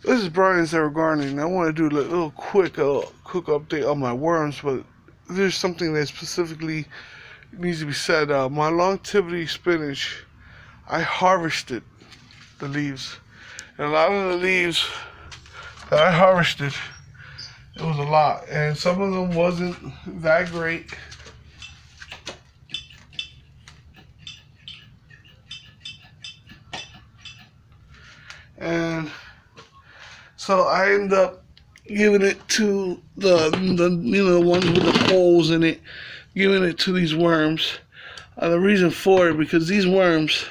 This is Brian Zero Gardening. I want to do a little quick update on my worms, but there's something that specifically needs to be said. My longevity spinach, I harvested the leaves, and a lot of the leaves that I harvested, it was a lot, and some of them wasn't that great. And so I end up giving it to the ones with the holes in it, giving it to these worms. The reason for it, because these worms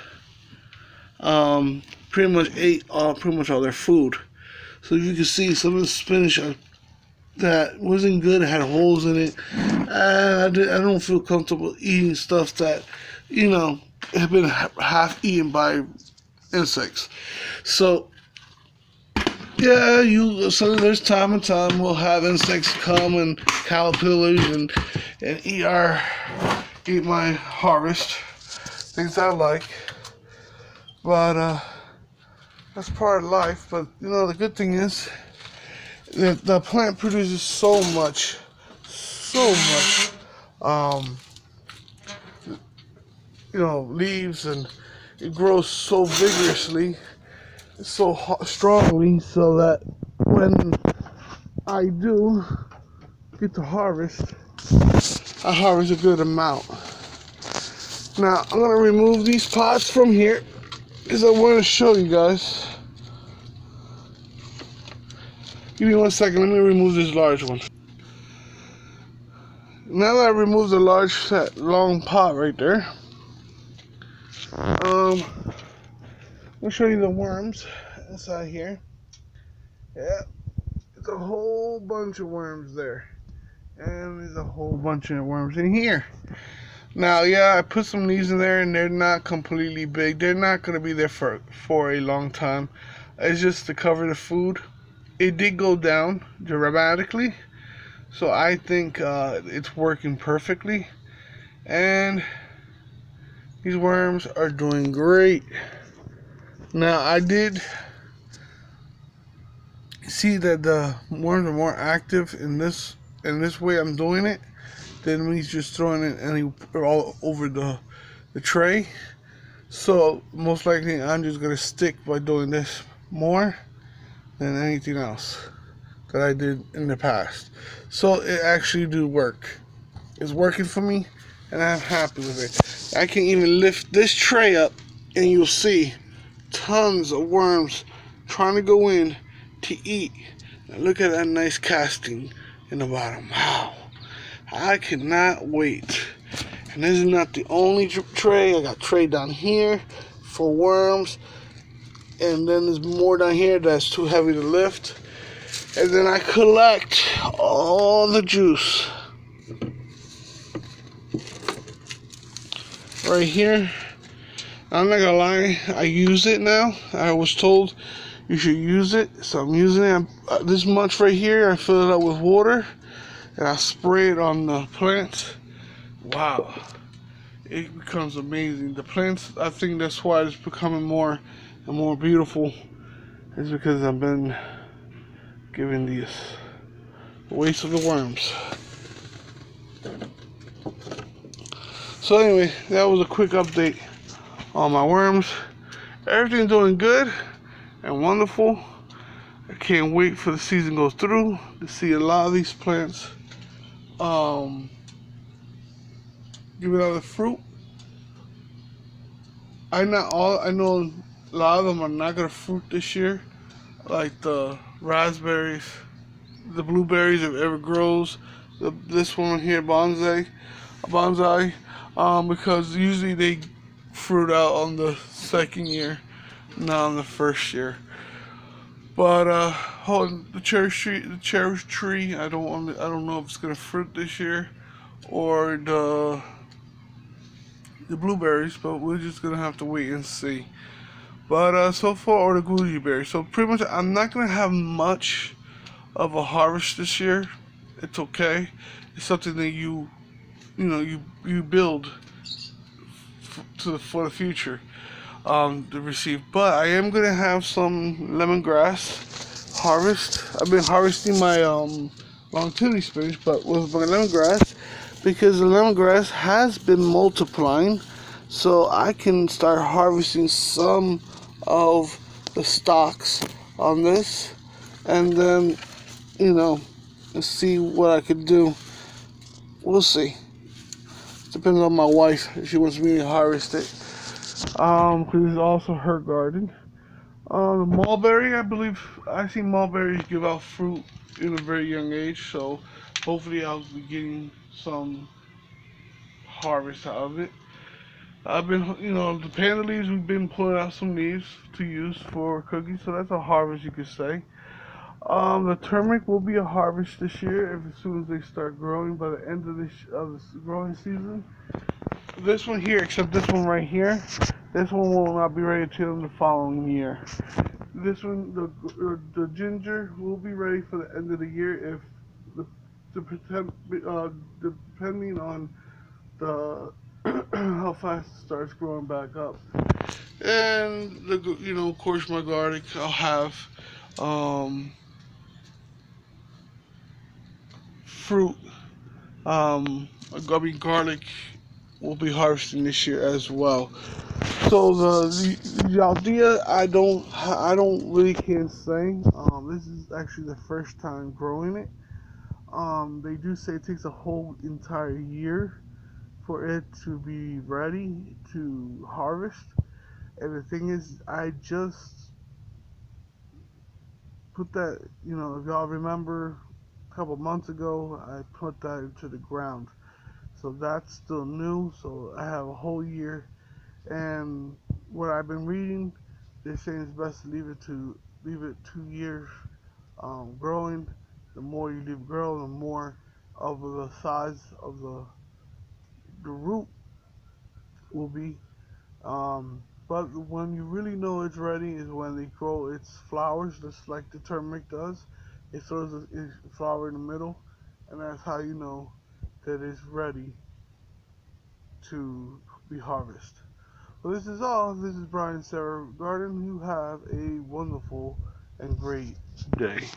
pretty much ate pretty much all their food. So you can see some of the spinach that wasn't good, it had holes in it. I don't feel comfortable eating stuff that have been half eaten by insects. So yeah, so there's time and time we'll have insects come and caterpillars and eat my harvest, things I like. But that's part of life. But the good thing is that the plant produces so much leaves, and it grows so vigorously, so strongly, so that when I do get to harvest, I harvest a good amount. Now I'm gonna remove these pots from here because I want to show you guys. Give me 1 second, let me remove this large one. Now that I removed the large long pot right there, I'll show you the worms inside here. Yeah, it's a whole bunch of worms there. And there's a whole bunch of worms in here. Now, yeah, I put some leaves in there, and they're not completely big. They're not going to be there for a long time. It's just to cover the food. It did go down dramatically, so I think it's working perfectly. And these worms are doing great. Now, I did see that the worms are more active in this way I'm doing it than me just throwing it all over the tray. So most likely I'm just gonna stick by doing this more than anything else that I did in the past. So it actually do work. It's working for me, and I'm happy with it. I can even lift this tray up, and you'll see tons of worms trying to go in to eat. Now look at that nice casting in the bottom. Wow, I cannot wait. And this is not the only tray. I got tray down here for worms, and then there's more down here that's too heavy to lift. And then I collect all the juice right here. I'm not gonna lie, I use it now. I was told you should use it, so I'm using it. This much right here, I fill it up with water, and I spray it on the plants. Wow, it becomes amazing. The plants, I think that's why it's becoming more and more beautiful, is because I've been giving these waste of the worms. So anyway, that was a quick update on my worms. Everything's doing good and wonderful. I can't wait for the season goes through to see a lot of these plants giving out the fruit. I know a lot of them are not gonna fruit this year, like the raspberries, the blueberries, if it ever grows. This one here, bonsai, because usually they fruit out on the second year, not on the first year. But the cherry tree, I don't know if it's gonna fruit this year, or the blueberries, but we're just gonna have to wait and see. But so far, or the goji berries. So pretty much, I'm not gonna have much of a harvest this year. It's okay. It's something that you build for the future to receive. But I am gonna have some lemongrass harvest. I've been harvesting my longevity spinach, but with my lemongrass, because the lemongrass has been multiplying, so I can start harvesting some of the stalks on this, and then, you know, see what I could do. We'll see. Depends on my wife if she wants me to harvest it. Because it's also her garden. The mulberry, I believe, I see mulberries give out fruit in a very young age, so hopefully I'll be getting some harvest out of it. I've been, the panda leaves, we've been pulling out some leaves to use for cookies, so that's a harvest, you could say. The turmeric will be a harvest this year as soon as they start growing by the end of this growing season. This one here, except this one right here, this one will not be ready until the following year. This one, the ginger, will be ready for the end of the year if depending on the how fast it starts growing back up. And of course, my garlic, I'll have fruit. Garlic will be harvesting this year as well. So the Aldea, I don't really can't say. This is actually the first time growing it. They do say it takes a whole entire year for it to be ready to harvest. And the thing is, I just put that, if y'all remember, a couple months ago, I put that into the ground. So that's still new. So I have a whole year. And what I've been reading, they're saying it's best to leave it 2 years growing. The more you leave it grow, the more of the size of the root will be. But when you really know it's ready is when they grow its flowers, just like the turmeric does. It throws its flower in the middle, and that's how you know that it's ready to be harvested. Well, this is all. This is Brian Sarah Garden. You have a wonderful and great day.